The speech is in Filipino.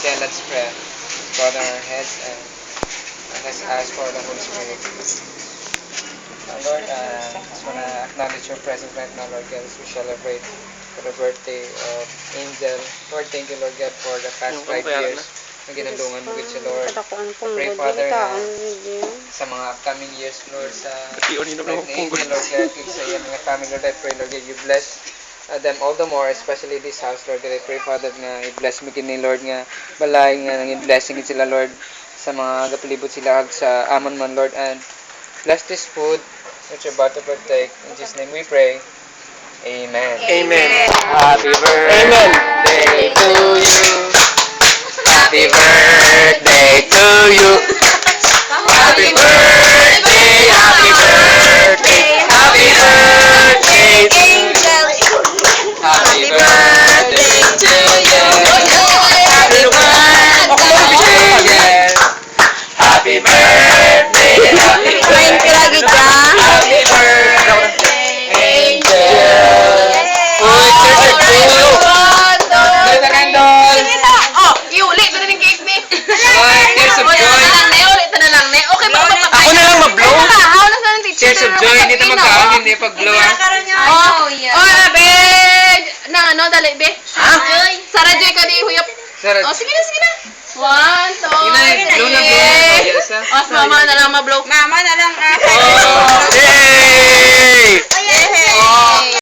Then let's pray. Bow down our heads and let's ask for the Holy Spirit. Lord, just want to acknowledge your presence right now, Lord God, as we celebrate for the birthday of Angel. Lord, thank you, Lord God, for the past 5 years na ginalungan mo with you, Lord. Pray, Father, na sa mga upcoming years, Lord, sa life na Angel, Lord God, sa iyo mga family, Lord, I pray, Lord God, you bless them all the more, especially this house, Lord God. I pray, Father, nga i-bless mo kini, Lord, nga balay, nga nanging blessing sila, Lord, sa mga kapalibot sila sa amon man, Lord, and bless this food which you're about to partake. In Jesus' name we pray. Amen. Amen. Happy birthday to you. Happy birthday to you. Happy birthday, happy birthday, happy birthday, Angel. happy birthday to you. Happy birthday, happy birthday, happy Kain ka lagi dyan. happy birthday, Angel. Uy, there's a clue. There's a candle. Sige na. Oh, iulit na rin cake ni. Uy, tears of joy. Ulit na lang. Okay ba? Ako na lang mag-blow. How na sa teacher? Tears of joy. Hindi ito magkaon. Hindi pag-blow. Oh, be. Nang ano, dali, be. Sarah Joy ka di huyop. Sarah. Oh, sige na. 1, 2, Blow na, blow na. 3. Yes, ah. Os, mama na lang ma-blow. Oh! Yay! Yay!